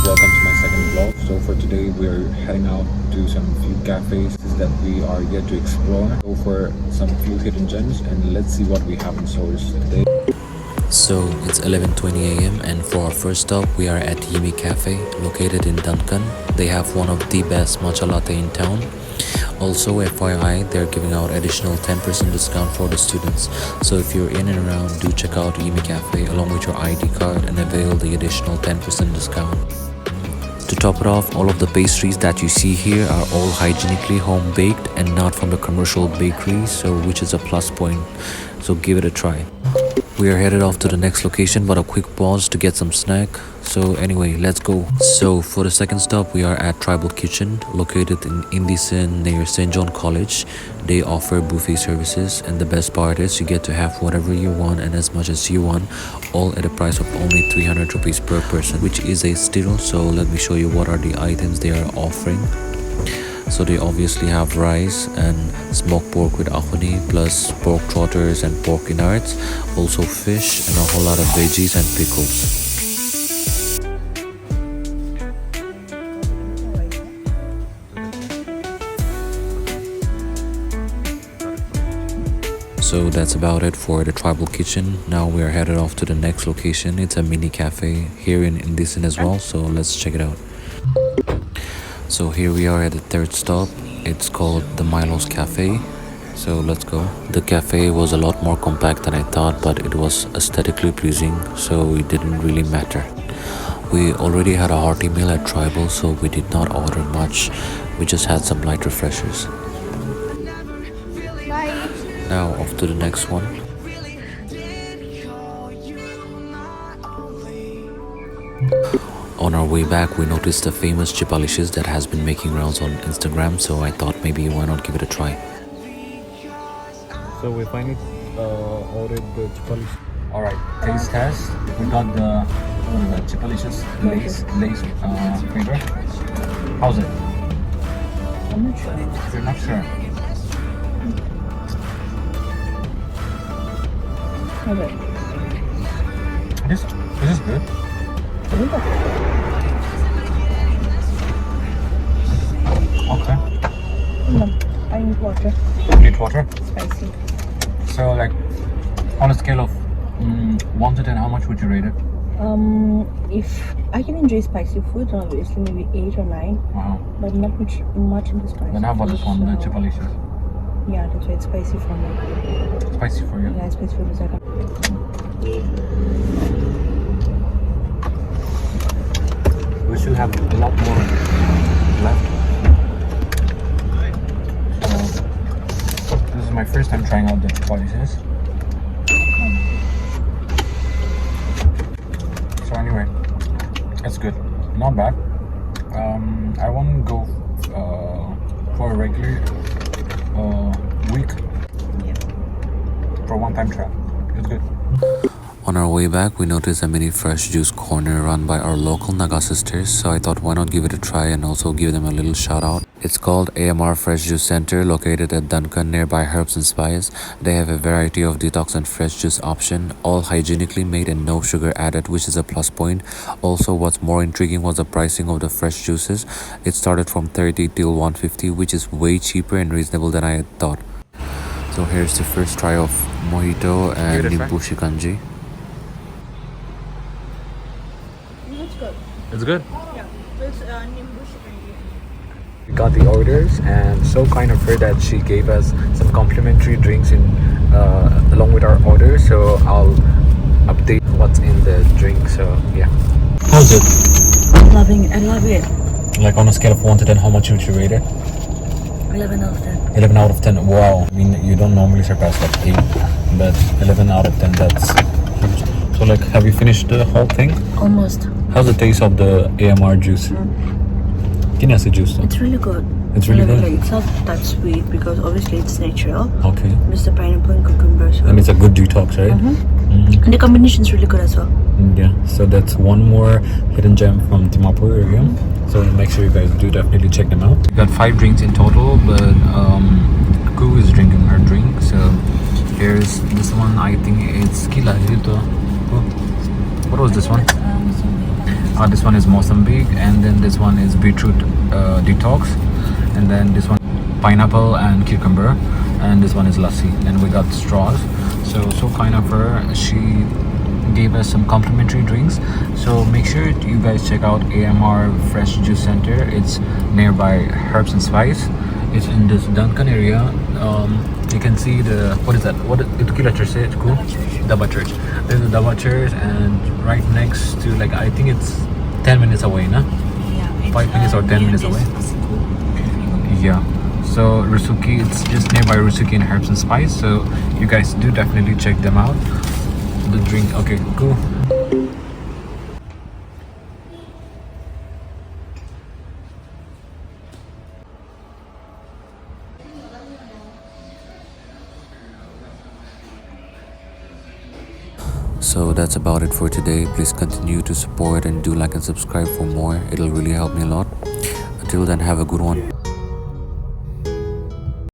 welcome to my second vlog. So for today we're heading out to some few cafes that we are yet to explore. Go for some few hidden gems and let's see what we have in stores today. So it's 11:20 a.m. and for our first stop we are at LiQWYD Cafe located in Duncan. They have one of the best matcha latte in town. Also FYI, they're giving out additional 10% discount for the students. So if you're in and around, do check out LiQWYD Cafe along with your ID card and avail the additional 10% discount. To top it off, all of the pastries that you see here are all hygienically home baked and not from the commercial bakery, so which is a plus point. So give it a try. We are headed off to the next location, but a quick pause to get some snack. So anyway, let's go. So for the second stop, we are at Tribal Kitchen, located in Indison near St. John College. They offer buffet services, and the best part is you get to have whatever you want and as much as you want, all at a price of only 300 rupees per person, which is a steal. So let me show you what are the items they are offering. So they obviously have rice and smoked pork with ahoni, plus pork trotters and pork innards, also fish and a whole lot of veggies and pickles. So that's about it for the Tribal Kitchen. Now we are headed off to the next location. It's a mini cafe here in Indison as well, so let's check it out. So here we are at the third stop. It's called the Milos Cafe. So let's go. The cafe was a lot more compact than I thought, but it was aesthetically pleasing, so it didn't really matter. We already had a hearty meal at Tribal, so we did not order much. We just had some light refreshers. Now off to the next one. On our way back, we noticed the famous Chipalicious that has been making rounds on Instagram, so I thought maybe why not give it a try. So we finally ordered the Chipalicious. Alright, taste test. We got the Chipalicious lace flavor. How's it? I'm not sure. You're not sure? Okay. This is good. Okay. I need water. You need water? Spicy. So like on a scale of 1 to 10, how much would you rate it? If I can enjoy spicy food, then obviously maybe 8 or 9. Wow. But not much in the spicy. Then how about food, this one, the so- Chipalicious? Yeah, that's why it's spicy for me. Spicy for you? Yeah, it's spicy for me. So I can... We still have a lot more left. This is my first time trying out the Chipalicious. So anyway, it's good, not bad. I want to go for a regular week for one-time trip. It's good. On our way back, we noticed a mini fresh juice corner run by our local Naga sisters, so I thought why not give it a try and also give them a little shout out. It's called AMR Fresh Juice Center, located at Duncan nearby Herbs and Spice. They have a variety of detox and fresh juice option, all hygienically made and no sugar added, which is a plus point. Also, what's more intriguing was the pricing of the fresh juices. It started from 30 till 150, which is way cheaper and reasonable than I had thought. So here's the first try of mojito and Give it a try. nimbu shikanji. It's good. It's good. Yeah. It's nimbu shikanji. We got the orders, and so kind of her that she gave us some complimentary drinks in along with our order. So I'll update what's in the drink. So yeah. How's it? Loving it. I love it. Like on a scale of 1 to 10, how much would you rate it? 11 out of 10. 11 out of 10. Wow. I mean, you don't normally surpass like 8, but 11 out of 10, that's huge. So like, have you finished the whole thing? Almost. How's the taste of the AMR juice? Kinase juice. It's really good. It's really good. It's not that sweet because obviously it's natural. Okay. Just the pineapple and cucumber. So. And it's a good detox, right? And the combination is really good as well. Yeah. So that's one more hidden gem from Dimapur area. So make sure you guys do definitely check them out. We got 5 drinks in total, but Ku is drinking her drink. So here's this one. I think it's Kila. What was this one? This one is Mozambique, and then this one is beetroot detox, and then this one pineapple and cucumber, and this one is lassi. And we got straws. So kind of her. She gave us some complimentary drinks. So make sure you guys check out AMR Fresh Juice Center. It's nearby Herbs and Spice. It's in this Duncan area. You can see the, what is that? What itu kila church say? Cool. Daba Church. There's a Daba Church, and right next to, like, I think it's 10 minutes away, na? Yeah. 5 minutes or 10 minutes away. Yeah. So Rusuki, it's just nearby Rusuki and Herbs and Spice. So you guys do definitely check them out. The drink, okay, cool. So that's about it for today. Please continue to support and do like and subscribe for more. It'll really help me a lot. Until then, have a good one.